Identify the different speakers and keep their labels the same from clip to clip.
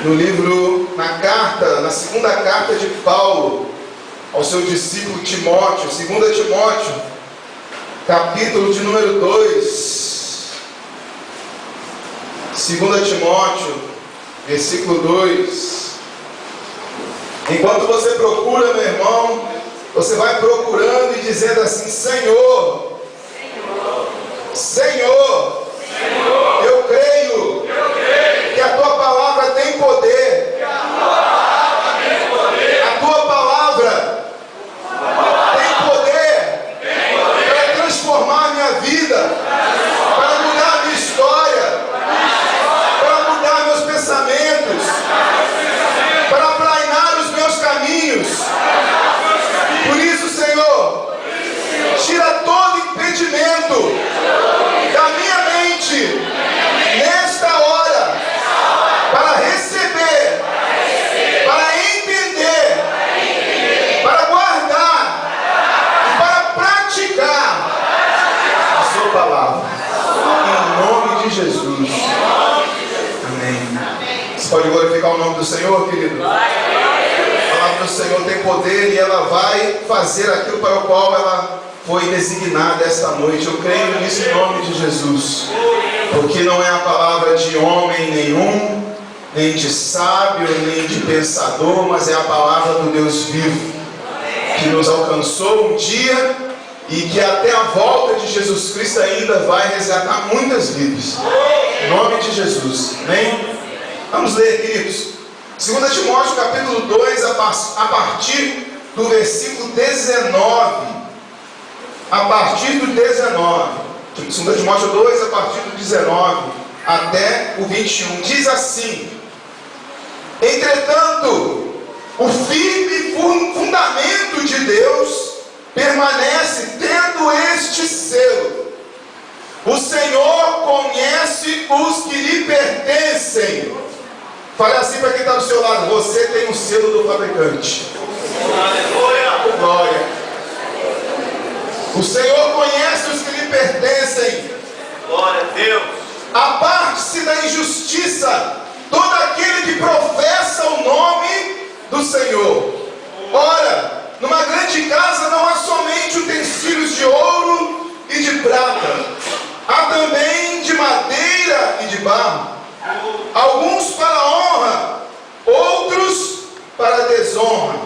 Speaker 1: no livro, na segunda carta de Paulo ao seu discípulo Timóteo, 2 Timóteo, capítulo de número 2, 2 Timóteo, versículo 2. Enquanto você procura, meu irmão, você vai procurando e dizendo assim: Senhor, Senhor, eu creio que a tua palavra tem poder, a tua palavra tem poder para transformar a minha vida, para mudar a minha história, para mudar meus pensamentos, para aplainar os meus caminhos. Por isso, Senhor, tira todo impedimento da minha mente nesta hora, para receber, para entender, para guardar e para praticar a sua palavra, em nome de Jesus. Amém. Você pode glorificar o nome do Senhor, querido? A palavra do Senhor tem poder e ela vai fazer aquilo para o qual ela foi designada esta noite. Eu creio nisso em nome de Jesus, porque não é a palavra de homem nenhum, nem de sábio, nem de pensador, mas é a palavra do Deus vivo, que nos alcançou um dia e que até a volta de Jesus Cristo ainda vai resgatar muitas vidas, em nome de Jesus. Amém? Vamos ler, queridos, 2 Timóteo capítulo 2, a partir do versículo 19. A partir do 19, 2 Timóteo 2, a partir do 19 até o 21, diz assim: entretanto, o firme fundamento de Deus permanece tendo este selo: o Senhor conhece os que lhe pertencem. Fale assim para quem está do seu lado: você tem o selo do fabricante. Aleluia! Glória! O Senhor conhece os que lhe pertencem. Glória a Deus. Aparte-se da injustiça todo aquele que professa o nome do Senhor. Ora, numa grande casa não há somente utensílios de ouro e de prata, há também de madeira e de barro, alguns para honra, outros para desonra.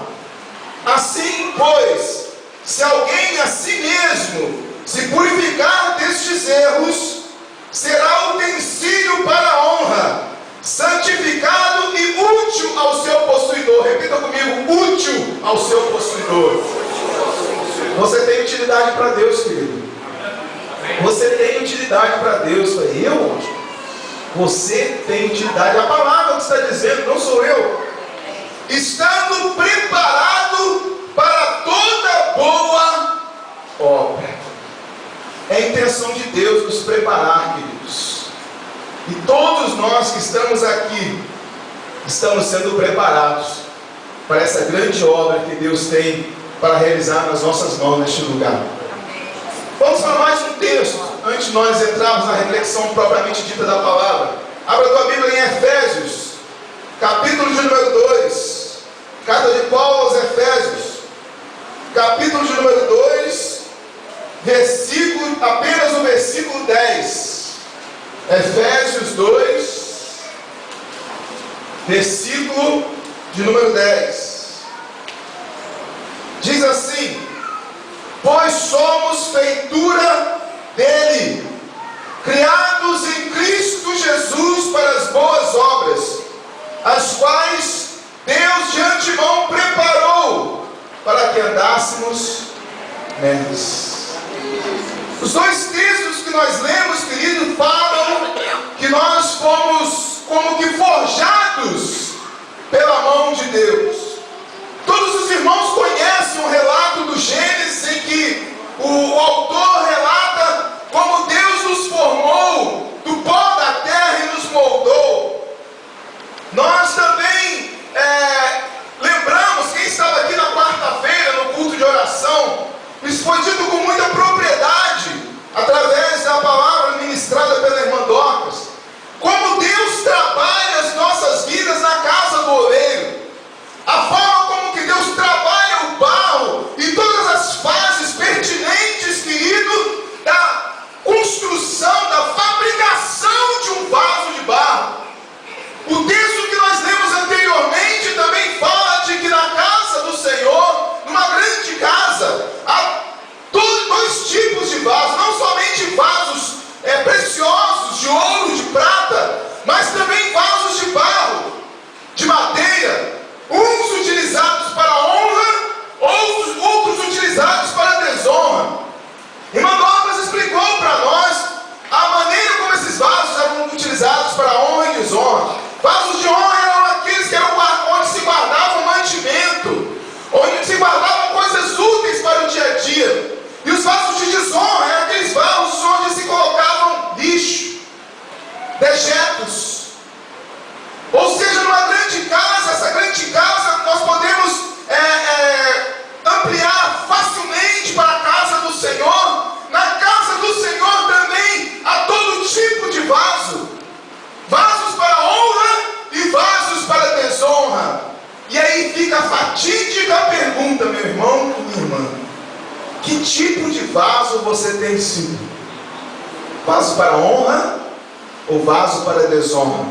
Speaker 1: Assim, pois, se alguém a si mesmo se purificar destes erros, será utensílio para a honra, santificado e útil ao seu possuidor. Repita comigo: útil ao seu possuidor. Você tem utilidade para Deus, querido. Você tem utilidade para Deus. Eu? Você tem utilidade. A palavra que está dizendo, não sou eu. Estando preparado para toda boa obra. É a intenção de Deus nos preparar, queridos. E todos nós que estamos aqui estamos sendo preparados para essa grande obra que Deus tem para realizar nas nossas mãos neste lugar. Vamos para mais um texto antes de nós entrarmos na reflexão propriamente dita da palavra. Abra tua Bíblia em Efésios, capítulo de número 2. Carta de Paulo aos Efésios, capítulo de número 2, apenas o versículo 10. Efésios 2, versículo de número 10. Diz assim: pois somos feitura dele, criados em Cristo Jesus para as boas obras, as quais Deus de antemão preparou para que andássemos nelas. Os dois textos que nós lemos, querido, falam que nós fomos como que forjados pela mão de Deus. Todos os irmãos conhecem o relato do Gênesis, em que o autor relata como Deus nos formou do pó da terra e nos moldou. Nós também lembramos, quem estava aqui na quarta-feira no culto de oração, isso foi dito com muita propriedade através da palavra ministrada pela irmã Dorcas, como Deus trabalha as nossas vidas na casa vaso você tem sido? Vaso para honra ou vaso para desonra?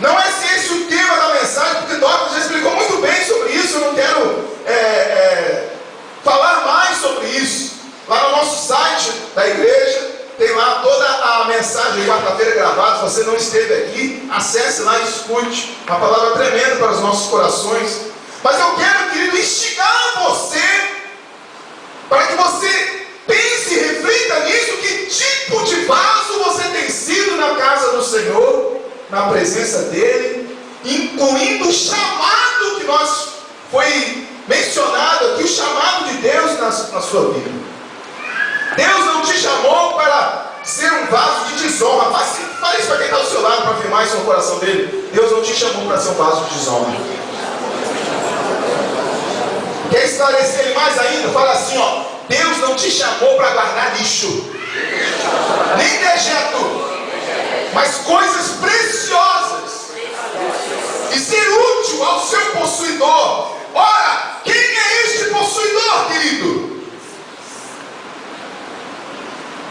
Speaker 1: Não é se esse o tema da mensagem, porque o Dr. já explicou muito bem sobre isso. Eu não quero falar mais sobre isso. Lá no nosso site da igreja tem lá toda a mensagem de quarta-feira gravada. Se você não esteve aqui, acesse lá e escute. Uma palavra tremenda para os nossos corações. Mas eu quero, querido, instigar você para que você pense e reflita nisso. Que tipo de vaso você tem sido na casa do Senhor, na presença dele, incluindo o chamado que foi mencionado aqui, o chamado de Deus na sua vida. Deus não te chamou para ser um vaso de desonra. Fale isso para quem está ao seu lado, para afirmar isso no coração dele. Deus não te chamou para ser um vaso de desonra. Quer esclarecer ele mais ainda? Fala assim, ó: Deus não te chamou para guardar lixo, nem dejeto, mas coisas preciosas, e ser útil ao seu possuidor. Ora, quem é este possuidor, querido?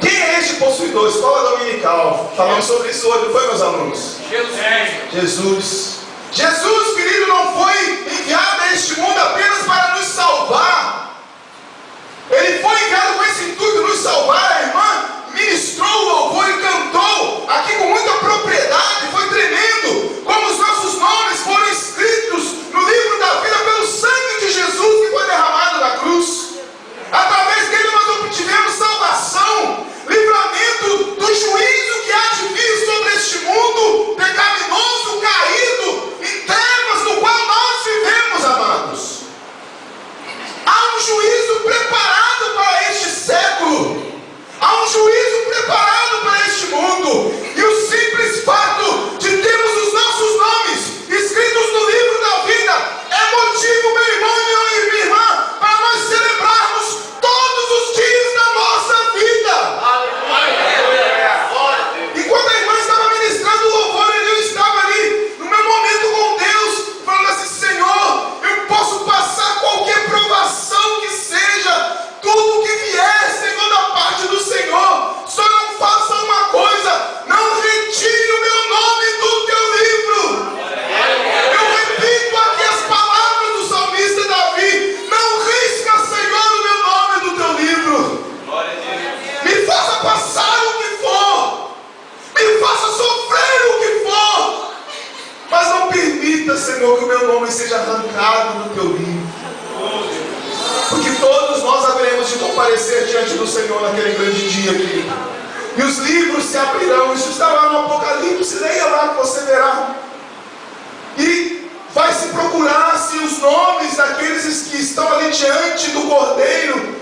Speaker 1: Quem é este possuidor? Escola dominical. Falamos sobre isso hoje, não foi, meus alunos? Jesus. Jesus, querido, não foi enviado a este mundo apenas para nos salvar. Ele foi enviado com esse intuito de nos salvar. A irmã ministrou o louvor e cantou aqui com muita propriedade. Foi tremendo como os nossos nomes foram escritos no livro da vida pelo sangue de Jesus que foi derramado na cruz. Através dele nós obtivemos salvação, livramento do juízo que há de vir sobre este mundo pecaminoso, caído, em trevas no qual nós vivemos, amados. Há um juízo preparado para este século. Há um juízo preparado para este mundo. E o simples fato de termos os nossos nomes escritos no livro da vida é motivo, meu irmão e minha irmã, para nós celebrarmos todos os dias da nossa vida. E quando a irmã estava ministrando o louvor, eu estava ali no meu momento com Deus, falando assim: Senhor, eu posso passar qualquer provação que seja, tudo que vier, Senhor, da parte do Senhor, só não faça uma coisa: não retire o meu nome do teu livro. Eu repito aqui as palavras do salmista Davi: não risca, Senhor, o meu nome do teu livro. Me faça passar o que for, me faça sofrer o que for, mas não permita, Senhor, que o meu nome seja arrancado do teu livro. Porque todos nós haveremos de comparecer diante do Senhor naquele grande dia, querido. E os livros se abrirão. Isso está lá no Apocalipse. Leia lá que você verá. E vai se procurar se os nomes daqueles que estão ali diante do Cordeiro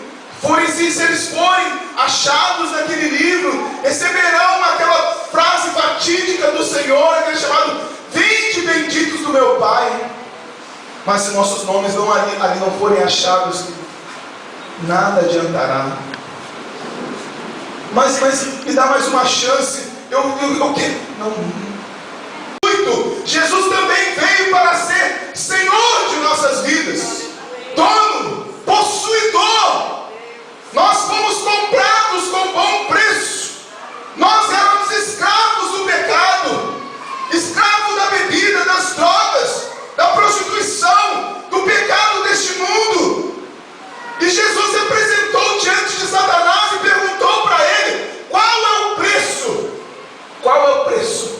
Speaker 1: se eles forem achados naquele livro, receberão aquela frase fatídica do Senhor, aquele chamado: vinde benditos do meu Pai. Mas se nossos nomes ali não forem achados, nada adiantará. Mas me dá mais uma chance. Eu não. Jesus também veio para ser Senhor de nossas vidas, dono, possuidor. Nós fomos comprados com bom preço. Nós éramos escravos do pecado, escravos da bebida, das drogas, da prostituição, do pecado deste mundo. E Jesus se apresentou diante de Satanás e perguntou para ele: qual é o preço? Qual é o preço?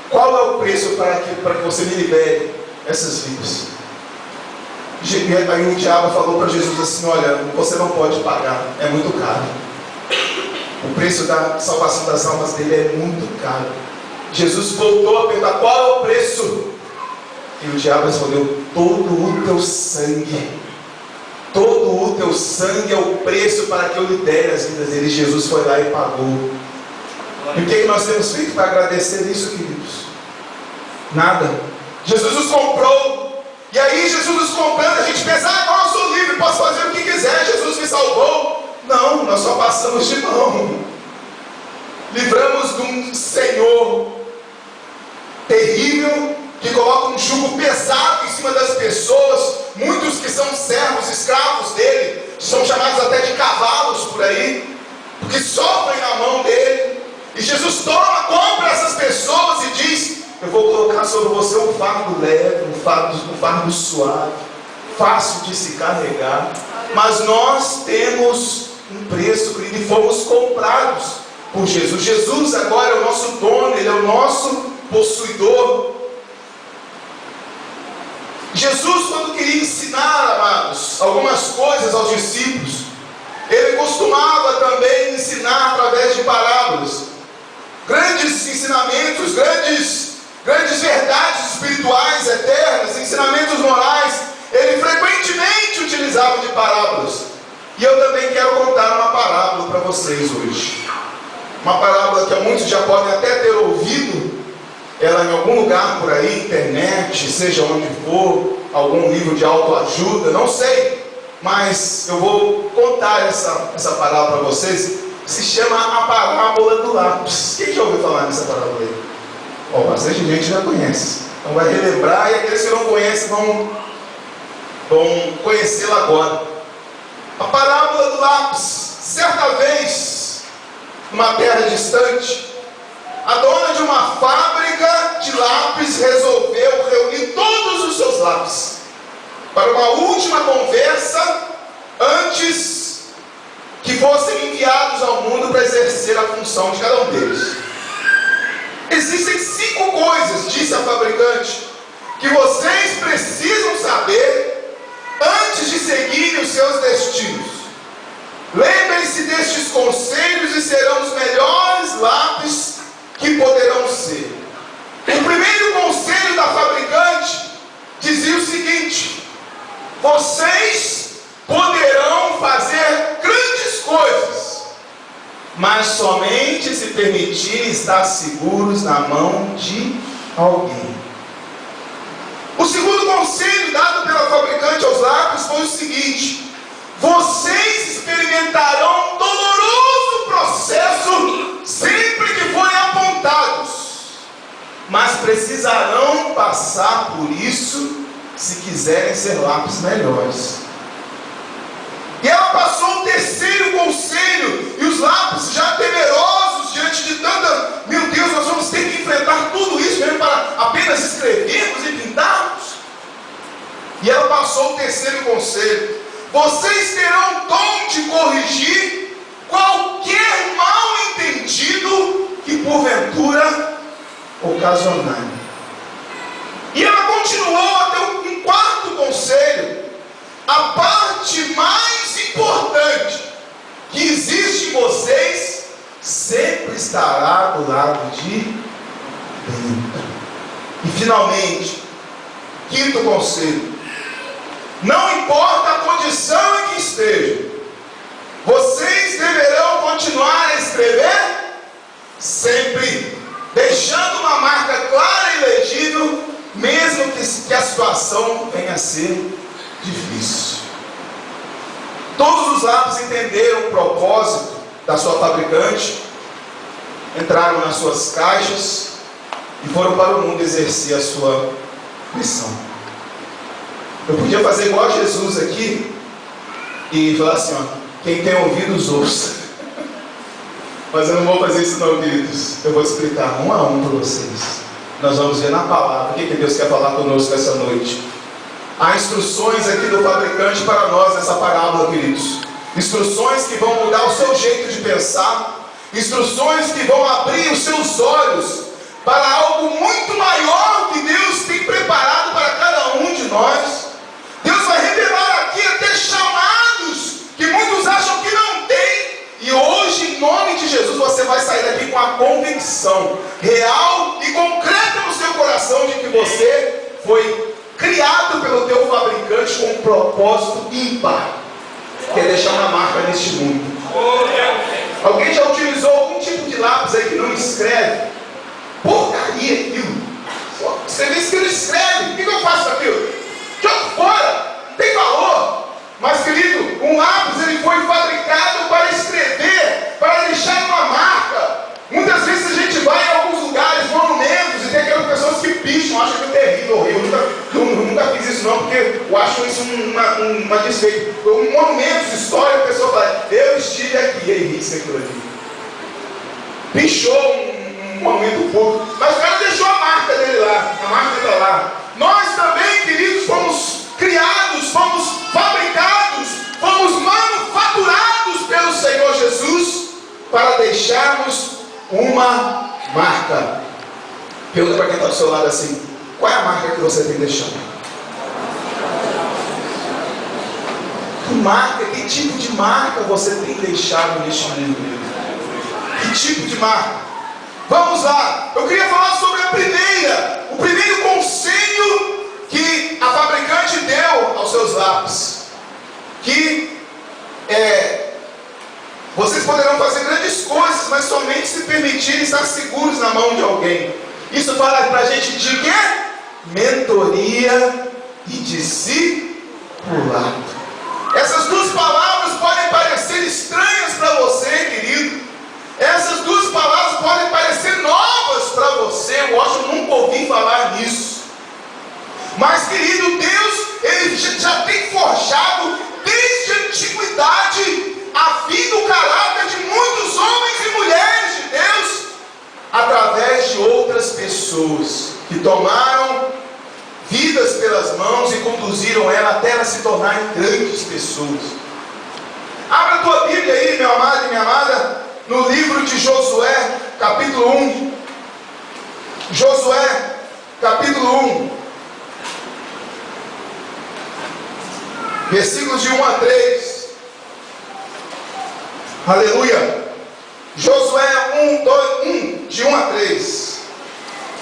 Speaker 1: Qual é o preço para que você me libere essas vidas? Aí o diabo falou para Jesus assim: olha, você não pode pagar, é muito caro. O preço da salvação das almas dele é muito caro. Jesus voltou a perguntar: qual é o preço? E o diabo respondeu: todo o teu sangue. Todo o teu sangue é o preço para que eu libere as vidas dele. Jesus foi lá e pagou. E o que nós temos feito para agradecer isso, queridos? Nada. Jesus nos comprou. E aí Jesus nos comprando, a gente pensa: agora eu sou livre, posso fazer o que quiser, Jesus me salvou. Não, nós só passamos de mão. Livramos de um Senhor terrível, que coloca um jugo pesado em cima das pessoas. Muitos que são servos, escravos dele, são chamados até de cavalos por aí, porque sofrem na mão dele. E Jesus compra essas pessoas e diz: eu vou colocar sobre você um fardo leve, um fardo suave, fácil de se carregar. Mas nós temos um preço, querido, e fomos comprados por Jesus. Jesus agora é o nosso dono, Ele é o nosso possuidor. Jesus, quando queria ensinar, amados, algumas coisas aos discípulos, Ele costumava também ensinar através de parábolas. Grandes ensinamentos, grandes verdades espirituais, eternas, ensinamentos morais, Ele frequentemente utilizava de parábolas. E eu também quero contar uma parábola para vocês hoje. Uma parábola que muitos já podem até ter ouvido ela em algum lugar por aí, internet, seja onde for, algum livro de autoajuda, não sei. Mas eu vou contar essa parábola para vocês. Se chama a parábola do lápis. Quem já ouviu falar nessa parábola aí? Bastante gente já conhece. Então vai relembrar, e aqueles que não conhecem vão conhecê-la agora. A parábola do lápis. Certa vez, numa terra distante, a dona de uma fábrica de lápis resolveu reunir todos os seus lápis para uma última conversa antes que fossem enviados ao mundo para exercer a função de cada um deles. Existem 5 coisas, disse a fabricante, que vocês precisam saber antes de seguirem os seus destinos. Lembrem-se destes conselhos e serão os melhores lápis que poderão ser. O primeiro conselho da fabricante dizia o seguinte: vocês poderão fazer grandes coisas, mas somente se permitirem estar seguros na mão de alguém. O segundo conselho dado pela fabricante aos lápis foi o seguinte: vocês experimentarão um doloroso processo sempre que forem apontados, mas precisarão passar por isso se quiserem ser lápis melhores. E ela passou o terceiro conselho, e os lápis, já temerosos diante de tanta, meu Deus, nós vamos ter que enfrentar tudo isso mesmo para apenas escrevermos e pintarmos. E ela passou o terceiro conselho: vocês terão o dom de corrigir qualquer mal entendido que porventura ocasionar. E ela continuou até um quarto conselho: a parte mais importante que existe em vocês sempre estará do lado de dentro. E finalmente, quinto conselho: não importa a condição em que estejam, vocês deverão continuar a escrever sempre, deixando uma marca clara e legível, mesmo que a situação venha a ser difícil. Todos os lápis entenderam o propósito da sua fabricante, entraram nas suas caixas e foram para o mundo exercer a sua missão. Eu podia fazer igual a Jesus aqui e falar assim: quem tem ouvidos ouça. Mas eu não vou fazer isso não, queridos. Eu vou explicar um a um para vocês. Nós vamos ver na palavra o que Deus quer falar conosco essa noite. Há instruções aqui do fabricante para nós nessa parábola, queridos. Instruções que vão mudar o seu jeito de pensar. Instruções que vão abrir os seus olhos para algo muito maior que Deus tem preparado para cada um de nós. Deus vai revelar aqui até chamados que muitos acham que não tem. E hoje, em nome de Jesus, você vai sair daqui com a convicção real e concreta no seu coração de que você foi criado pelo teu fabricante com um propósito ímpar, que é deixar uma marca neste mundo. Alguém já utilizou algum tipo de lápis aí que não escreve? Porcaria aquilo. Você vê que não escreve. O que eu faço com aquilo? Jogo fora, não tem valor. Mas, querido, um lápis ele foi fabricado para escrever, para deixar uma marca. Muitas vezes a gente vai em alguns lugares, monumentos, e tem aquelas pessoas que picham, acham que é terrível, horrível. Eu nunca fiz isso não, porque eu acho um isso uma desfeita. Um momento de história, a pessoa fala, eu estive aqui, e aí, isso aquilo ali. Pichou um momento público, mas o cara deixou a marca dele lá, a marca está lá. Nós também, queridos, fomos criados, fomos fabricados, fomos manufaturados pelo Senhor Jesus para deixarmos uma marca. Pergunta para quem está do seu lado assim, qual é a marca que você tem deixado? Que marca, que tipo de marca você tem deixado neste mundo? Que tipo de marca? Vamos lá, eu queria falar sobre o primeiro conselho que a fabricante deu aos seus lápis. Que vocês poderão fazer grandes coisas, mas somente se permitirem estar seguros na mão de alguém. Isso fala para a gente de quê? Mentoria e discipulado. Essas duas palavras podem parecer estranhas para você, querido. Essas duas palavras podem parecer novas para você. Eu acho que eu nunca ouvi falar nisso. Mas, querido, Deus, Ele já tem forjado desde a antiguidade a vida, o caráter de muitos homens e mulheres de Deus, através de outras pessoas que tomaram vidas pelas mãos e conduziram ela até elas se tornarem grandes pessoas. Abra a tua Bíblia aí, meu amado e minha amada, no livro de Josué, capítulo 1. Josué, capítulo 1, versículos de 1 a 3. Aleluia. Josué 1, de 1 a 3.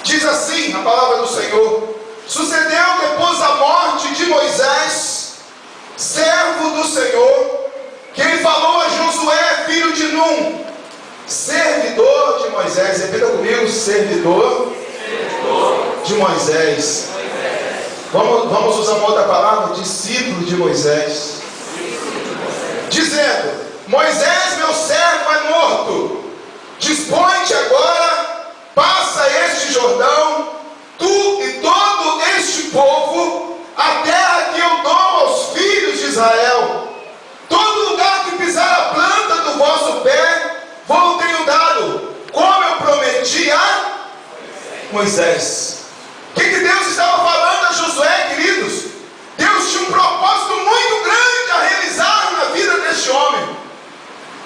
Speaker 1: Diz assim a palavra do Senhor: sucedeu depois da morte de Moisés, servo do Senhor, que ele falou a Josué, filho de Num, servidor de Moisés. Repita comigo: servidor de Moisés. Vamos usar uma outra palavra: discípulo de Moisés. Dizendo: Moisés, meu servo, é morto. Dispõe-te agora, passa este Jordão, tu e todo este povo, a terra que eu dou aos filhos de Israel. Todo lugar que pisar a planta do vosso pé, vou tenho dado, como eu prometi a Moisés. O que Deus estava falando a Josué, queridos? Deus tinha um propósito muito grande a realizar na vida deste homem.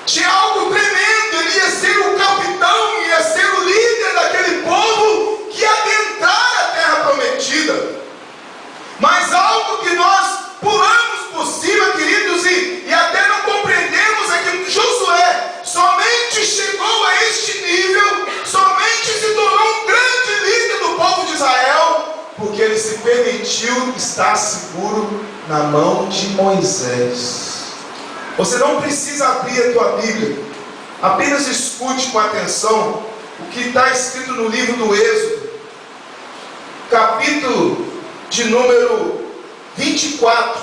Speaker 1: Tinha algo tremendo. Ele ia ser o capitão, ia ser o líder daquele povo que ia adentrar a terra prometida. Mas algo que nós pulamos por cima, queridos, e até não compreendemos é que Josué somente chegou a este nível, somente se tornou um grande líder do povo de Israel, porque ele se permitiu estar seguro na mão de Moisés. Você não precisa abrir a tua Bíblia, apenas escute com atenção o que está escrito no livro do Êxodo, capítulo de número 24,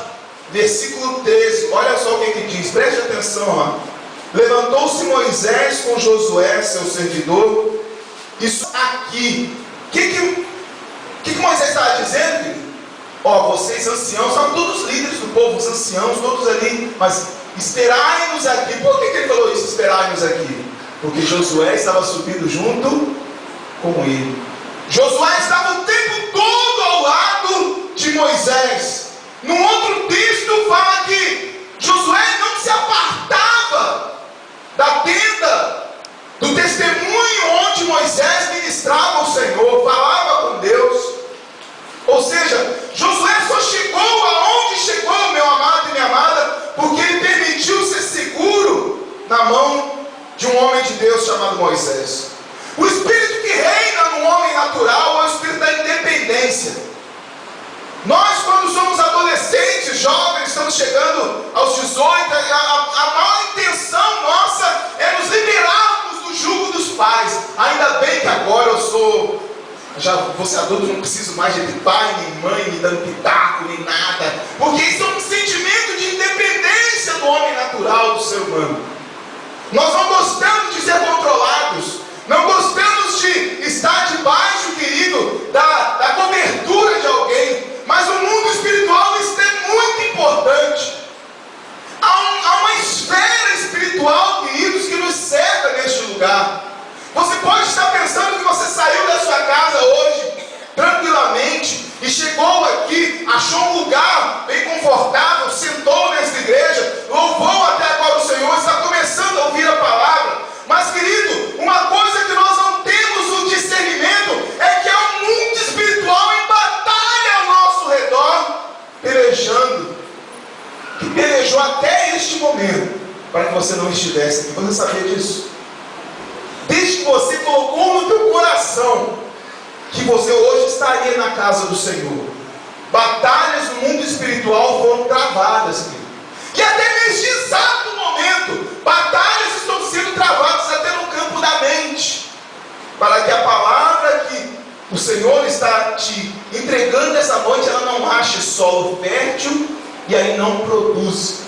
Speaker 1: versículo 13. Olha só o que diz, preste atenção lá. Levantou-se Moisés com Josué, seu servidor. Isso aqui, o que Moisés estava dizendo, querido? Vocês anciãos, são todos os líderes do povo, os anciãos, todos ali, mas esperai-nos aqui. Por que ele falou isso, esperai-nos aqui? Porque Josué estava subindo junto com ele. Josué estava o tempo todo ao lado de Moisés. Num outro texto fala que Josué não se apartava da tenda do testemunho onde Moisés ministrava ao Senhor, falava com Deus. Ou seja, Josué só chegou aonde chegou, meu amado e minha amada, porque ele permitiu ser seguro na mão de um homem de Deus chamado Moisés. O espírito que reina no homem natural é o espírito da independência. Nós, quando somos adolescentes, jovens, estamos chegando aos 18, a maior intenção nossa é nos liberarmos do jugo dos pais. Ainda bem que agora já vou ser adulto, não preciso mais de pai, nem mãe, me dando pitaco, nem nada. Porque isso é um sentimento de independência do homem natural, do ser humano. Nós não gostamos de ser controlados, não gostamos de estar debaixo, querido, da cobertura de alguém. Mas o mundo espiritual está muito lugar. Você pode estar pensando que você saiu da sua casa hoje, tranquilamente, e chegou aqui, achou um lugar bem confortável, sentou nessa igreja, louvou até agora o Senhor, está começando a ouvir a palavra. Mas, querido, uma coisa que nós não temos o discernimento é que há um mundo espiritual em batalha ao nosso redor, pelejando, que pelejou até este momento, para que você não estivesse aqui. Você sabia disso? Desde que você colocou no teu coração que você hoje estaria na casa do Senhor, batalhas no mundo espiritual foram travadas, querido. E até neste exato momento, batalhas estão sendo travadas até no campo da mente, para que a palavra que o Senhor está te entregando essa noite, ela não ache solo fértil e aí não produza.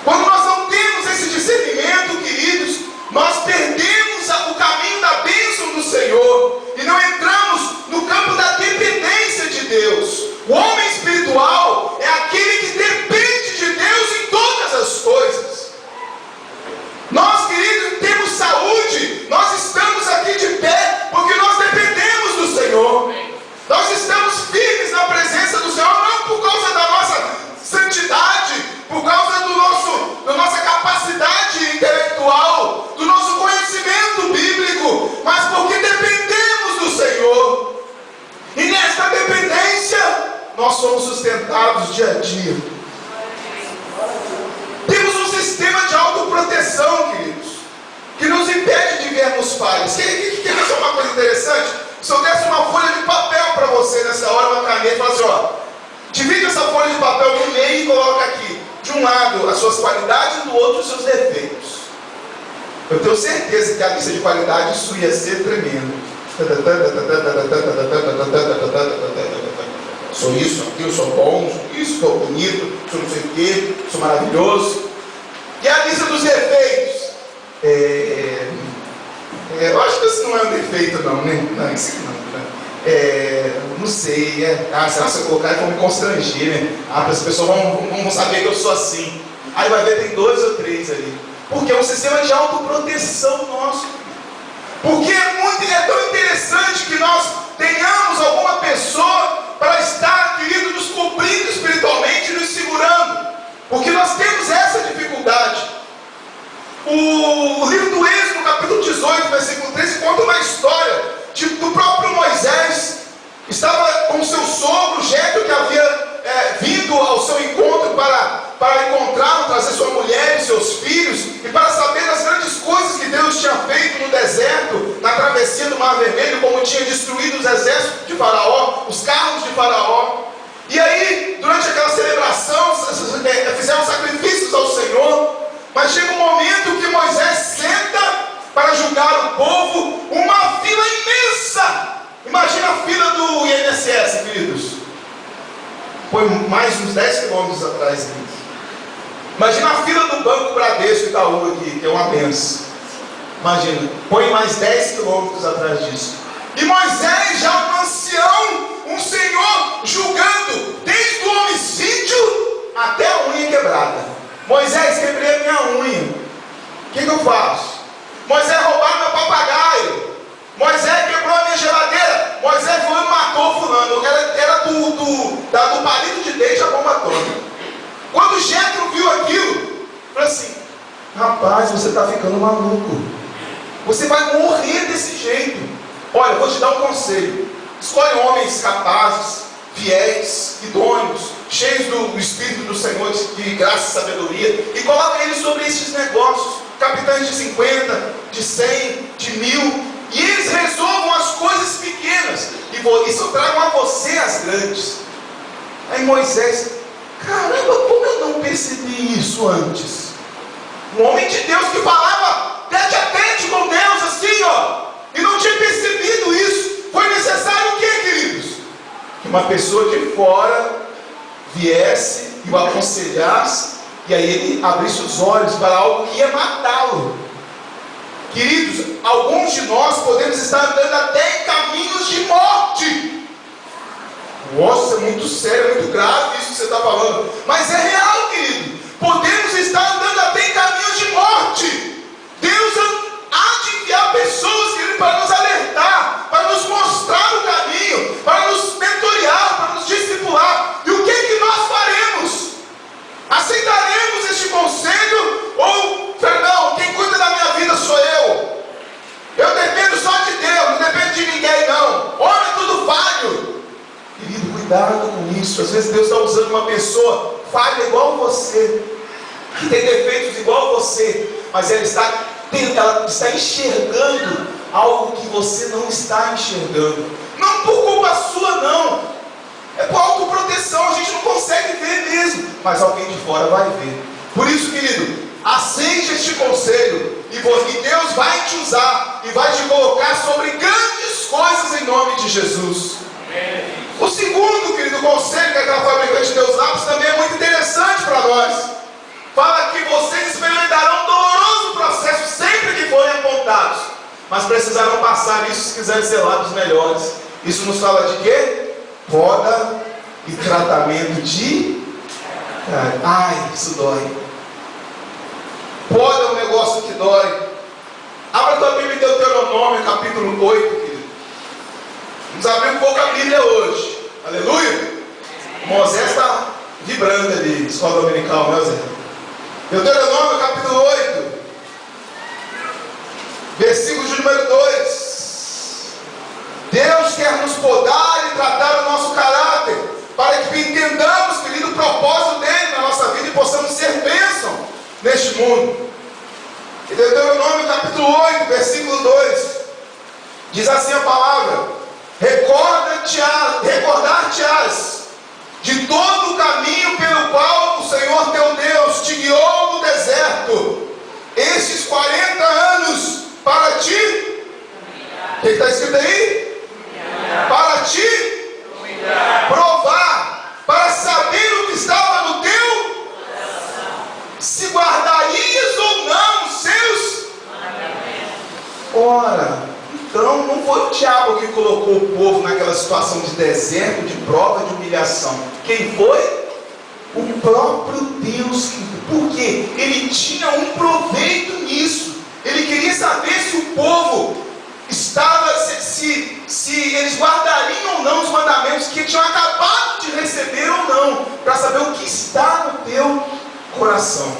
Speaker 1: Quando nós não temos esse discernimento, queridos, nós perdemos o caminho da bênção do Senhor e não entramos no campo da dependência de Deus. O homem espiritual é aquele que depende de Deus em todas as coisas. Nós, queridos, temos saúde, nós estamos aqui de pé porque nós dependemos do Senhor. Nós estamos firmes na presença do Senhor, não por causa da nossa santidade, por causa da nossa capacidade intelectual, do nosso conhecimento bíblico, mas porque dependemos do Senhor. E nesta dependência, nós somos sustentados dia a dia. Temos um sistema de autoproteção, queridos, que nos impede de vermos falhas. Quer ver uma coisa interessante? Se eu desse uma folha de papel para você nessa hora, uma caneta, e falasse, ó, divide essa folha de papel no meio e coloca aqui, de um lado as suas qualidades e do outro os seus defeitos. Eu tenho certeza que a lista de qualidade isso ia ser tremendo. Sou isso, aquilo, sou bom, sou isso, sou bonito, sou não sei o quê, sou maravilhoso. E a lista dos defeitos? Eu acho que isso não é um defeito não, né? Não, isso não, né? Não sei, será que se eu colocar vão me constranger, né? As pessoas vão saber que eu sou assim. Aí vai ver, tem 2 ou 3 ali. Porque é um sistema de autoproteção nosso. Porque é tão interessante que nós tenhamos alguma pessoa para estar, querido, nos cobrindo espiritualmente e nos segurando. Porque nós temos essa dificuldade. O livro do Êxodo, capítulo 18, versículo 13, conta uma história do próprio Moisés. Estava com seu sogro, Jetro, que havia vindo ao seu encontro para encontrá-lo, trazer sua mulher e seus filhos, e para saber das grandes coisas que Deus tinha feito no deserto, na travessia do Mar Vermelho, como tinha destruído os exércitos de Faraó, os carros de Faraó. E aí, durante aquela celebração, fizeram sacrifícios ao Senhor, mas chega um momento que Moisés senta para julgar o povo, uma fila imensa. Imagina a fila do INSS, queridos. Foi mais uns 10 quilômetros atrás. Imagina a fila do Banco Bradesco Itaú aqui, que é uma benção. Imagina, põe mais 10 quilômetros atrás disso. E Moisés, já um ancião, um senhor, julgando desde o homicídio até a unha quebrada. Moisés, quebrei a minha unha. O que eu faço? Moisés, roubaram meu papagaio. Moisés, quebrou a minha geladeira. Moisés foi e matou fulano. Era do palito de dente a bomba toda. Quando Jetro viu aquilo, falou assim: rapaz, você está ficando maluco. Você vai morrer desse jeito. Olha, eu vou te dar um conselho. Escolhe homens capazes, fiéis, idôneos, cheios do Espírito do Senhor, de graça e sabedoria, e coloca eles sobre esses negócios. Capitães de 50, de 100, de 1000, e eles resolvam as coisas pequenas, e só tragam a você as grandes. Aí Moisés, caramba, como eu não percebi isso antes? Um homem de Deus que falava tete a tete com Deus, assim, ó, e não tinha percebido isso. Foi necessário o que, queridos? Que uma pessoa de fora viesse e o aconselhasse, e aí ele abrisse os olhos para algo que ia matá-lo. Queridos, alguns de nós podemos estar andando até em caminhos de morte. Nossa, é muito sério, é muito grave isso que você está falando, mas é real, querido. Podemos estar andando até em caminhos de morte. Deus há de enviar cuidado com isso. Às vezes Deus está usando uma pessoa falha igual você, que tem defeitos igual você, mas ela está enxergando algo que você não está enxergando. Não por culpa sua, não. É por autoproteção, a gente não consegue ver mesmo, mas alguém de fora vai ver. Por isso, querido, aceite este conselho, e Deus vai te usar, e vai te colocar sobre grandes coisas em nome de Jesus. O segundo, querido, conselho que aquela fabricante deu os lápis também é muito interessante para nós. Fala que vocês experimentarão um doloroso processo sempre que forem apontados, mas precisarão passar isso se quiserem ser lábios melhores. Isso nos fala de quê? Poda e tratamento de... Ai, isso dói. Poda é um negócio que dói. Abra a tua Bíblia em Deuteronômio, capítulo 8, querido. Vamos abrir um pouco a Bíblia hoje. Aleluia. Moisés está vibrando ali, escola dominical, né, Zé? Deuteronômio, capítulo 8, versículo de número 2. Deus quer nos podar e tratar o nosso caráter, para que entendamos, querido, o propósito dele na nossa vida e possamos ser bênção neste mundo. Em Deuteronômio capítulo 8, versículo 2, diz assim a palavra: recordar-te-ás de todo o caminho pelo qual o Senhor teu Deus te guiou no deserto, estes 40 anos, para ti, o que está escrito aí? Para ti provar, para saber o que estava no teu coração, se guardarias ou não os seus mandamentos. Ora, então não foi o diabo que colocou o povo naquela situação de deserto, de prova, de humilhação. Quem foi? O próprio Deus. Por quê? Ele tinha um proveito nisso. Ele queria saber se o povo estava, se eles guardariam ou não os mandamentos que tinham acabado de receber ou não, para saber o que está no teu coração.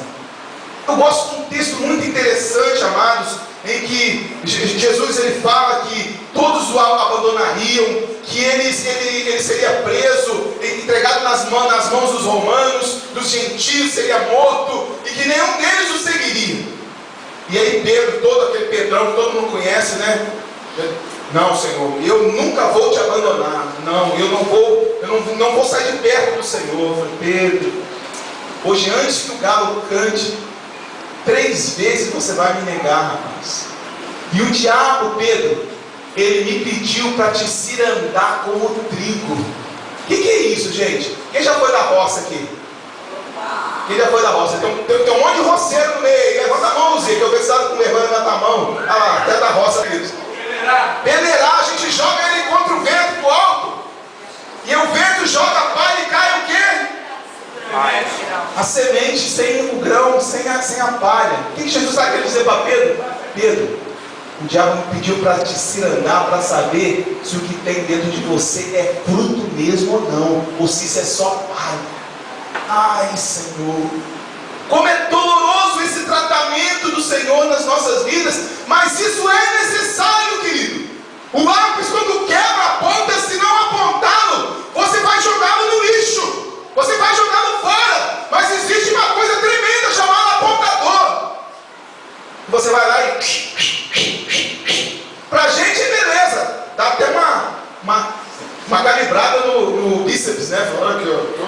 Speaker 1: Eu gosto de um texto muito interessante, amados, em que Jesus ele fala que todos o abandonariam, que ele seria preso, entregado nas mãos dos romanos, dos gentios, seria morto, e que nenhum deles o seguiria. E aí Pedro, todo aquele Pedrão que todo mundo conhece, né? Não, Senhor, eu nunca vou te abandonar. Não, eu não vou sair de perto do Senhor. Eu falei: Pedro, hoje antes que o galo cante, 3 vezes você vai me negar, rapaz. E o diabo, Pedro, ele me pediu para te cirandar como trigo. O que é isso, gente? Quem já foi da roça aqui? Quem já foi da roça? Tem um monte de roceiro no meio. Levanta a mão, Luzia, que eu vejo que você está levanta a mão. Ah lá, até da roça, queridos. Peneirar, a gente joga ele contra o vento pro alto. E o vento joga a palha e cai o quê? A semente sem o grão, sem a palha. O que Jesus está querendo dizer para Pedro? Pedro, o diabo me pediu para te cirandar, para saber se o que tem dentro de você é fruto mesmo ou não, ou se isso é só palha. Ai, Senhor, como é doloroso esse tratamento do Senhor nas nossas vidas, mas isso é necessário, querido. O lápis, quando quebra a ponta, se não apontá-lo, você vai jogá-lo no lixo, você vai jogá-lo fora. Mas existe uma coisa tremenda chamada apontador. Você vai lá e... Pra gente, beleza, dá até uma calibrada no bíceps, né? Falando aqui, ó, tô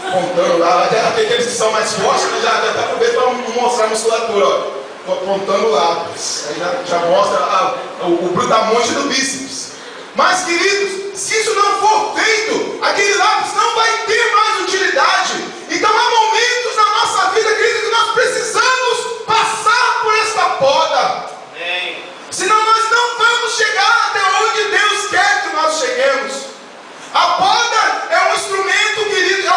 Speaker 1: apontando lá, aqueles que são mais fortes, né? Já aproveita para mostrar a musculatura, ó. Tô apontando lá, aí já mostra o brutamonte do bíceps. Mas, queridos, se isso não for feito, aquele lápis não vai ter mais utilidade. Então há momentos na nossa vida, queridos, que nós precisamos passar por esta poda. Senão nós não vamos chegar até onde Deus quer que nós cheguemos. A poda é um instrumento, querido, é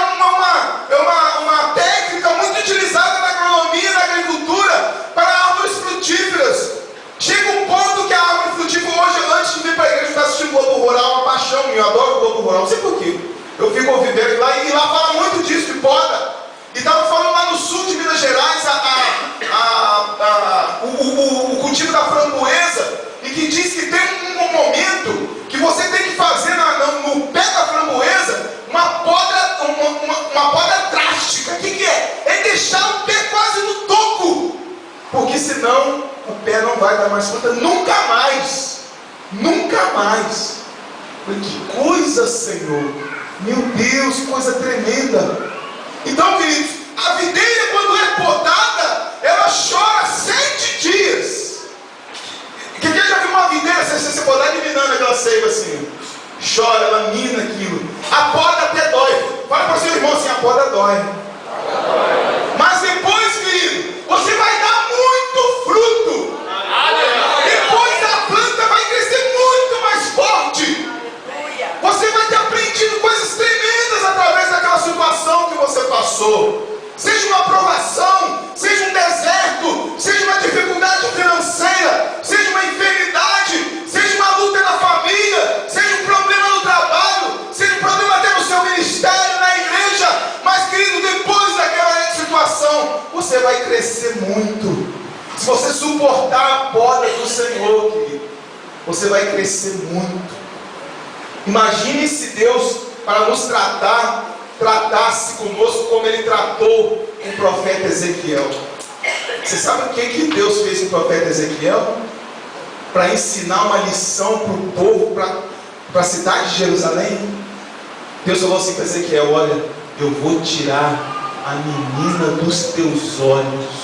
Speaker 1: uma técnica muito utilizada na agronomia e na agricultura para árvores frutíferas. Chega um ponto que a árvore frutífera hoje, antes de vir para a igreja, está assistindo o Globo Rural, uma paixão minha, eu adoro o Globo Rural, não sei porquê. Eu fico ouvindo lá e lá fala muito disso, de poda. E estava falando lá no sul de Minas Gerais, o cultivo da framboesa, e que diz que tem um momento que você tem que fazer no pé da framboesa vai dar mais fruta, nunca mais. Nunca mais. Que coisa, Senhor. Meu Deus, coisa tremenda. Então, queridos, a videira, quando é podada, ela chora 7 dias. Quem já viu uma videira, você podar eliminando aquela seiva assim? Chora, ela mina aquilo. A poda até dói. Fala para o seu irmão assim, a poda dói. Mas depois, querido, você vai dar muito fruto. Depois a planta vai crescer muito mais forte. Você vai ter aprendido coisas tremendas através daquela situação que você passou. Seja uma provação, seja um deserto, seja uma dificuldade financeira, seja uma enfermidade, seja uma luta na família, seja um problema no trabalho, seja um problema até no seu ministério, na igreja. Mas, querido, depois daquela situação, você vai crescer muito. Se você suportar a poda do Senhor, querido, você vai crescer muito. Imagine se Deus, para nos tratasse conosco como Ele tratou o profeta Ezequiel. Você sabe o que Deus fez com o profeta Ezequiel? Para ensinar uma lição para o povo, para a cidade de Jerusalém. Deus falou assim para Ezequiel: olha, eu vou tirar a menina dos teus olhos.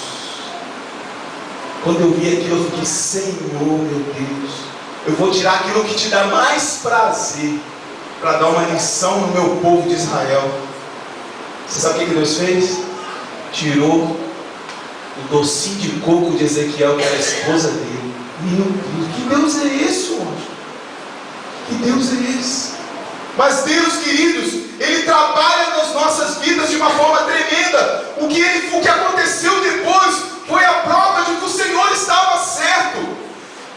Speaker 1: Quando eu vi aquilo, eu fiquei: Senhor, meu Deus, eu vou tirar aquilo que te dá mais prazer, para dar uma lição no meu povo de Israel. Você sabe o que Deus fez? Tirou o docinho de coco de Ezequiel, que era a esposa dele. Meu Deus, que Deus é esse, anjo? Que Deus é esse? Mas Deus, queridos, Ele trabalha nas nossas vidas de uma forma tremenda. O que aconteceu depois foi a prova de que o Senhor estava certo.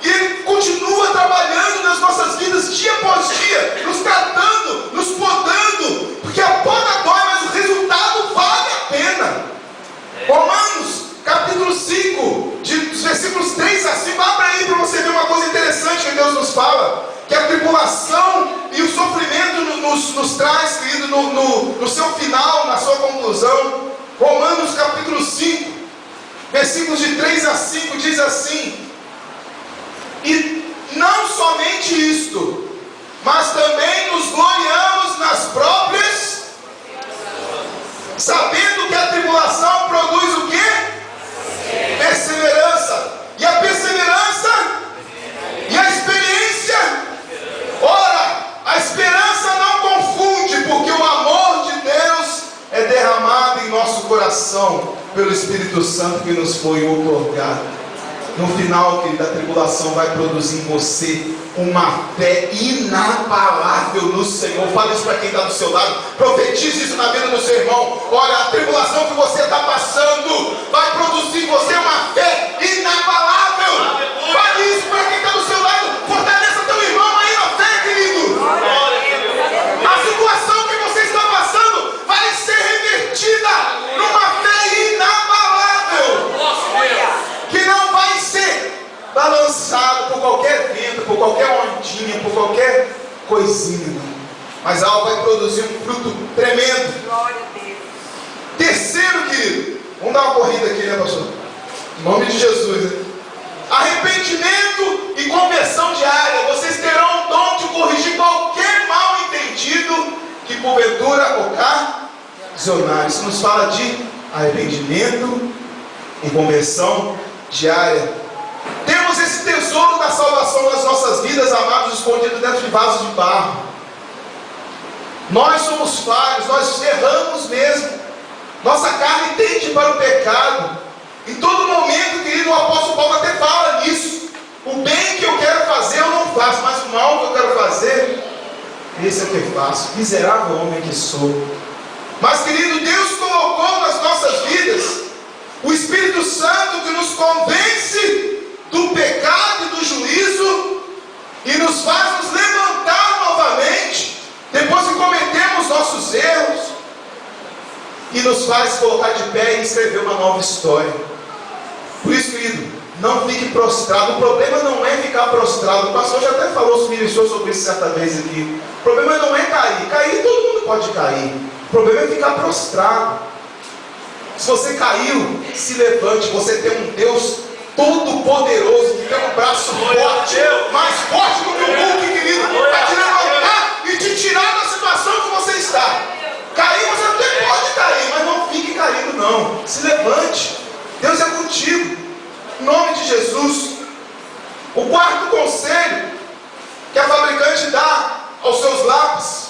Speaker 1: E Ele continua trabalhando nas nossas vidas dia após dia, nos tratando, nos podando, porque a poda dói, mas o resultado vale a pena. Romanos, capítulo 5, dos versículos 3 a 5, abra aí para você ver uma coisa interessante que Deus nos fala, que a tribulação e o sofrimento nos traz, querido, no seu final, na sua conclusão. Romanos, capítulo 5, versículos de 3 a 5, diz assim: e não somente isto, mas também nos gloriamos nas próprias, sabendo que a tribulação produz o quê? Perseverança. E a perseverança e a experiência. Ora, a esperança não confunde, porque o amor de Deus é derramado em nosso coração pelo Espírito Santo que nos foi outorgado. No final, querido, a tribulação vai produzir em você uma fé inabalável no Senhor. Fala isso para quem está do seu lado. Profetize isso na vida do seu irmão. Olha, a tribulação que você está passando vai produzir em você uma fé inabalável. Fale isso para quem está do seu lado. Fortaleça teu irmão aí na fé, querido. A situação que você está passando vai ser revertida numa fé inabalável, que não vai ser balançado por qualquer vento, por qualquer ondinha, por qualquer coisinha, mas algo vai produzir um fruto tremendo.
Speaker 2: Glória a Deus.
Speaker 1: Terceiro, querido, vamos dar uma corrida aqui, né, pastor? Em nome de Jesus, né? Arrependimento e conversão diária. Vocês terão o dom de corrigir qualquer mal entendido que porventura ocasionar. Isso nos fala de arrependimento e conversão diária. Temos esse tesouro da salvação nas nossas vidas, amados, escondido dentro de vasos de barro. Nós somos falhos, nós erramos mesmo. Nossa carne tende para o pecado. Em todo momento, querido, o apóstolo Paulo até fala nisso. O bem que eu quero fazer eu não faço, mas o mal que eu quero fazer, esse é o que eu faço. Miserável homem que sou. Mas, querido, Deus colocou nas nossas vidas o Espírito Santo que nos convence do pecado e do juízo e nos faz nos levantar novamente depois que cometemos nossos erros e nos faz colocar de pé e escrever uma nova história. Por isso, querido, não fique prostrado. O problema não é ficar prostrado. O pastor já até falou, ministrou sobre isso certa vez aqui. O problema não é cair. Cair, todo mundo pode cair. O problema é ficar prostrado. Se você caiu, se levante. Você tem um Deus Todo-Poderoso, que tem um braço forte, mais forte do que o Hulk, querido, para te levantar e te tirar da situação que você está. Cair, você até pode cair, mas não fique caído não. Se levante, Deus é contigo, em nome de Jesus. O quarto conselho que a fabricante dá aos seus lápis: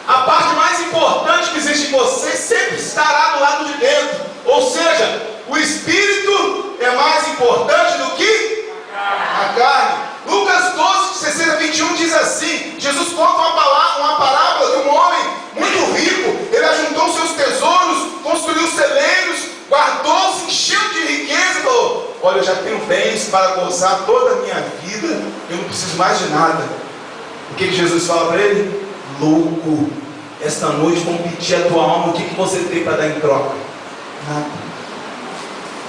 Speaker 1: a parte mais importante que existe em você sempre estará do lado de dentro. Ou seja, o espírito é mais importante do que a carne. Lucas 12, 60 a 21 diz assim: Jesus conta uma parábola de um homem muito rico. Ele ajuntou seus tesouros, construiu celeiros, guardou-se, encheu de riqueza e falou: olha, eu já tenho bens para gozar toda a minha vida, eu não preciso mais de nada. O que Jesus fala para ele? Louco, esta noite vão pedir a tua alma. O que você tem para dar em troca? Nada.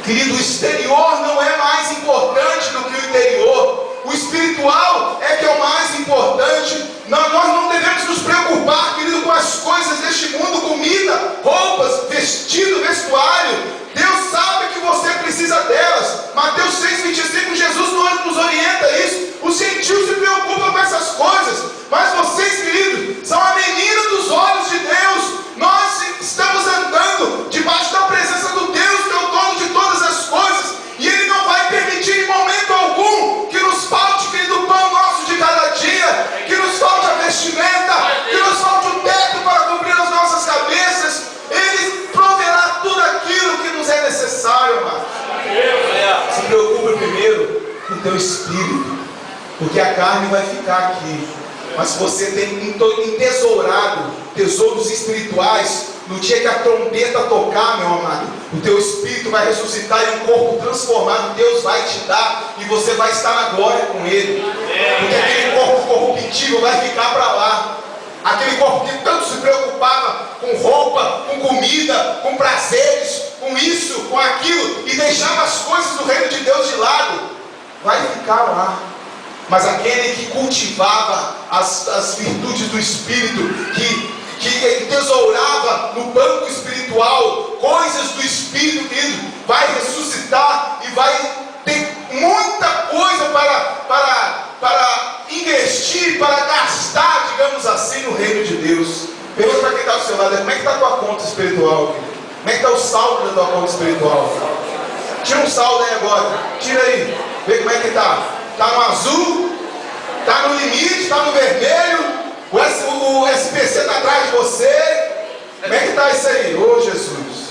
Speaker 1: Querido, o exterior não é mais importante do que o interior. O espiritual é que é o mais importante. Nós não devemos nos preocupar, querido, com as coisas deste mundo: comida, roupas, vestido, vestuário. Deus sabe que você precisa delas. Mateus 6,25, Jesus nos orienta isso. Os gentios se preocupam com essas coisas, mas vocês, queridos, são a menina dos olhos de Deus. Nós estamos andando debaixo da presença do Deus, que é o dono de todas as coisas, e Ele não vai permitir em momento algum que nos falte, querido, o pão nosso de cada dia, que nos falte a vestimenta, que nos falte o teto para cobrir as nossas cabeças. Ele proverá tudo aquilo que nos é necessário, amado. Se preocupe primeiro com o teu espírito, porque a carne vai ficar aqui. Mas se você tem entesourado tesouros espirituais, no dia que a trombeta tocar, meu amado, o teu espírito vai ressuscitar e um corpo transformado Deus vai te dar, e você vai estar na glória com Ele. Porque aquele corpo corruptível vai ficar para lá. Aquele corpo que tanto se preocupava com roupa, com comida, com prazeres, com isso, com aquilo, e deixava as coisas do reino de Deus de lado, vai ficar lá. Mas aquele que cultivava as virtudes do Espírito, que entesourava no banco espiritual coisas do Espírito, querido, vai ressuscitar e vai ter muita coisa para investir, para gastar, digamos assim, no reino de Deus. Pergunta para quem está ao seu lado: como é que está a tua conta espiritual, querido? Como é que está o saldo da tua conta espiritual? Tira um saldo aí agora, tira aí, vê como é que está. Está no azul, está no limite, está no vermelho, o SPC está atrás de você. Como é que está isso aí? Ô Jesus,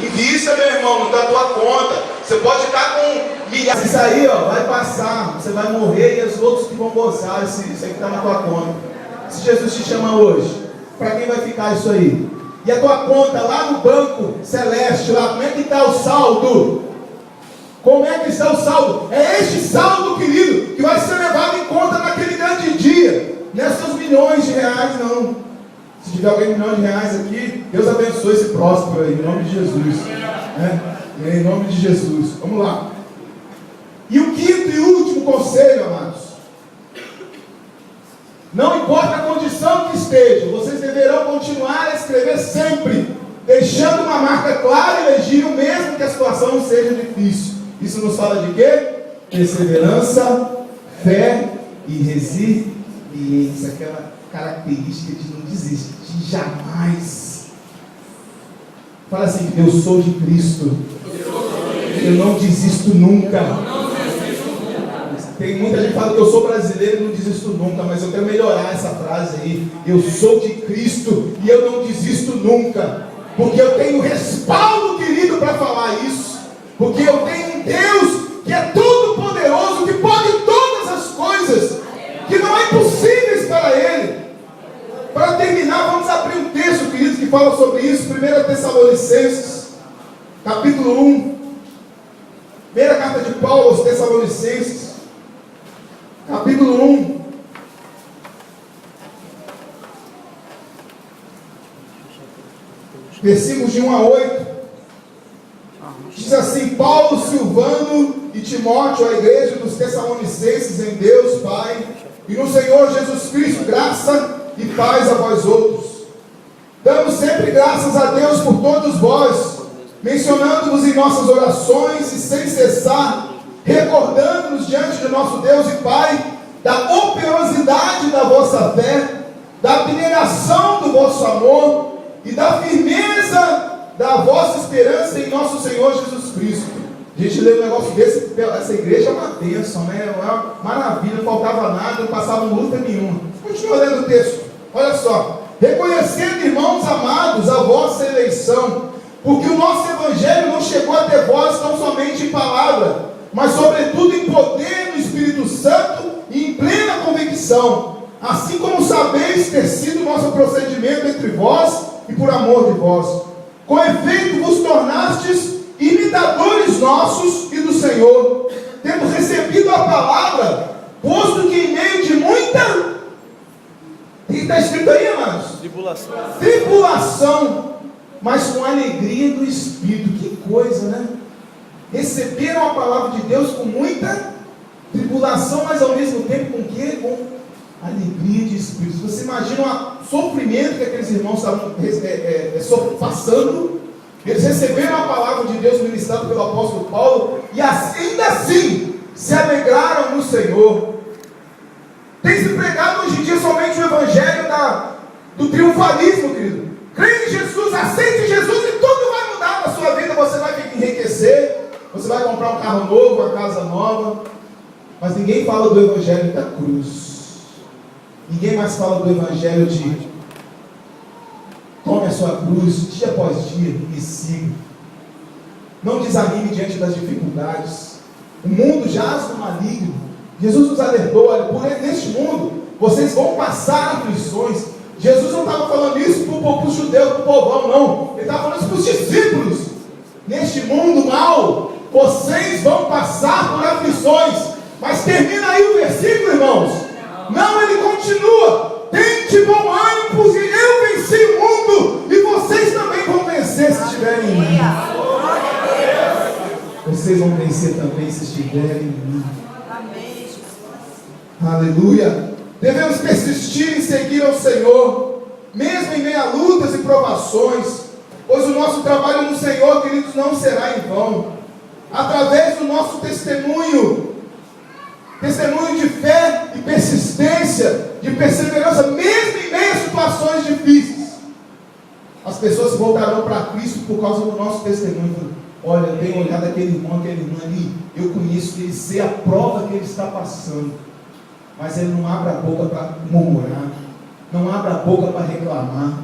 Speaker 1: invista, meu irmão, não está a tua conta. Você pode estar com milhares.
Speaker 2: Isso aí, ó, vai passar, você vai morrer e os outros que vão gozar isso aí que está na tua conta. Se Jesus te chama hoje, para quem vai ficar isso aí? E a tua conta lá no banco celeste, lá, como é que está o saldo? Como é que está o saldo? É este saldo, querido, que vai ser levado em conta naquele grande dia. Não é seus milhões de reais, não. Se tiver alguém com milhões de reais aqui, Deus abençoe esse próspero aí, em nome de Jesus. Em nome de Jesus. Vamos lá. E o quinto e último conselho, amados: não importa a condição que estejam, vocês deverão continuar a escrever sempre, deixando uma marca clara e legível, mesmo que a situação seja difícil. Isso nos fala de quê? Perseverança, fé e resiliência. Aquela característica de não desistir jamais. Fala assim: eu sou de Cristo, eu não desisto nunca. Tem muita gente que fala que eu sou brasileiro e não desisto nunca, mas eu quero melhorar essa frase aí. Eu sou de Cristo e eu não desisto nunca, porque eu tenho respaldo, querido, para falar isso. Porque eu tenho um Deus que é todo poderoso, que pode todas as coisas, que não é impossíveis para Ele. Para terminar, vamos abrir um texto, querido, que fala sobre isso. 1 Tessalonicenses, capítulo 1. Primeira carta de Paulo aos Tessalonicenses, capítulo 1. Versículos de 1 a 8. Diz assim: Paulo, Silvano e Timóteo, a igreja dos Tessalonicenses em Deus Pai e no Senhor Jesus Cristo, graça e paz a vós outros. Damos sempre graças a Deus por todos vós, mencionando-vos em nossas orações e sem cessar, recordando-nos diante do nosso Deus e Pai, da operosidade da vossa fé, da abnegação do vosso amor e da firmeza da vossa esperança em nosso Senhor Jesus Cristo. A gente lê um negócio desse, essa igreja é uma bênção, né? É uma maravilha, não faltava nada, não passava luta nenhuma. Continua lendo o texto, olha só. Reconhecendo, irmãos amados, a vossa eleição, porque o nosso evangelho não chegou até vós tão somente em palavra, mas sobretudo em poder do Espírito Santo e em plena convicção, assim como sabeis ter sido o nosso procedimento entre vós e por amor de vós. Com efeito vos tornastes imitadores nossos e do Senhor, tendo recebido a palavra, posto que em meio de muita... O que está escrito aí, amados? Tribulação, mas com alegria do Espírito. Que coisa, né? Receberam a palavra de Deus com muita tribulação, mas ao mesmo tempo com quê? Com alegria de Espírito. Você imagina o sofrimento que aqueles irmãos estavam passando. Eles receberam a palavra de Deus ministrada pelo apóstolo Paulo e ainda assim se alegraram no Senhor. Tem se pregado hoje em dia somente o evangelho do triunfalismo, querido. Crê em Jesus, aceite Jesus e tudo vai mudar na sua vida. Você vai enriquecer, você vai comprar um carro novo, uma casa nova. Mas ninguém fala do evangelho da cruz. Ninguém mais fala do evangelho de tome a sua cruz dia após dia e siga. Não desanime diante das dificuldades. O mundo jaz no maligno. Jesus nos alertou, olha, neste mundo vocês vão passar aflições. Jesus não estava falando isso para os judeus, para o povão, não. Ele estava falando isso para os discípulos. Neste mundo mal, vocês vão passar por aflições. Mas termina aí o versículo, irmãos. Não, ele continua. Tente bom ânimo, porque eu venci o mundo e vocês também vão vencer se estiverem em mim. Vocês vão vencer também se estiverem em mim. Aleluia. Devemos persistir em seguir ao Senhor, mesmo em meio a lutas e provações, pois o nosso trabalho no Senhor, queridos, não será em vão. Através do nosso testemunho de fé e persistência, de perseverança, mesmo em meio a situações difíceis, as pessoas se voltarão para Cristo por causa do nosso testemunho. Olha, eu tenho olhado aquele irmão, aquela irmã ali, eu conheço ele, sei a prova que ele está passando, mas ele não abre a boca para murmurar, não abre a boca para reclamar.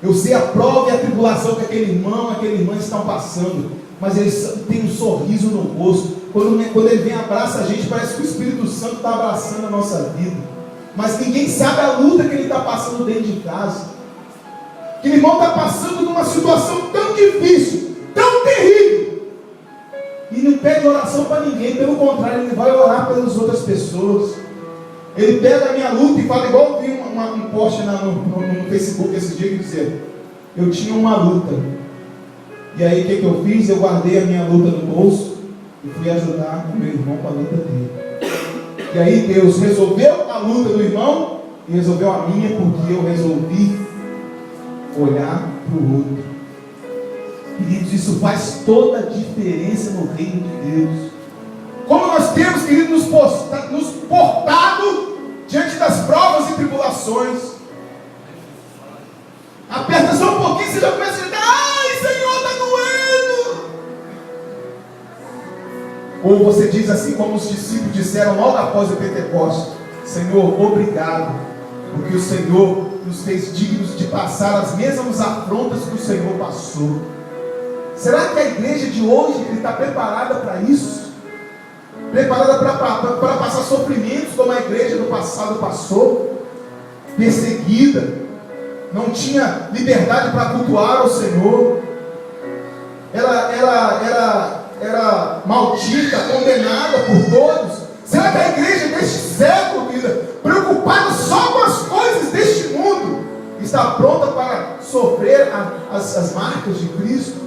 Speaker 2: Eu sei a prova e a tribulação que aquele irmão, aquela irmã estão passando, mas ele tem um sorriso no rosto. Quando ele vem e abraça a gente, parece que o Espírito Santo está abraçando a nossa vida. Mas ninguém sabe a luta que ele está passando dentro de casa. Aquele irmão está passando numa situação tão difícil, tão terrível, e não pede oração para ninguém. Pelo contrário, ele vai orar pelas outras pessoas. Ele pega a minha luta e fala, igual eu vi um post no Facebook esse dia que dizia: eu tinha uma luta, e aí o que eu fiz? Eu guardei a minha luta no bolso e fui ajudar o meu irmão com a luta dele. E aí Deus resolveu a luta do irmão e resolveu a minha, porque eu resolvi olhar para o outro. Queridos, isso faz toda a diferença no reino de Deus. Como nós temos, queridos, nos portado diante das provas e tribulações. Aperta só um pouquinho, você já começa a gritar: ai, Senhor, está doendo. Ou você diz assim como os discípulos disseram logo após o Pentecostes: Senhor, obrigado, porque o Senhor nos fez dignos de passar as mesmas afrontas que o Senhor passou. Será que a igreja de hoje está preparada para isso? Preparada para passar sofrimentos como a igreja do passado passou? Perseguida, não tinha liberdade para cultuar ao Senhor, era maldita, condenada por todos. Será que a igreja deste século, querida, preocupada só com as coisas deste mundo, está pronta para sofrer as marcas de Cristo,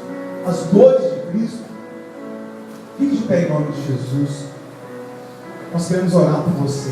Speaker 2: as dores de Cristo? Fique de pé em nome de Jesus. Nós queremos orar por você.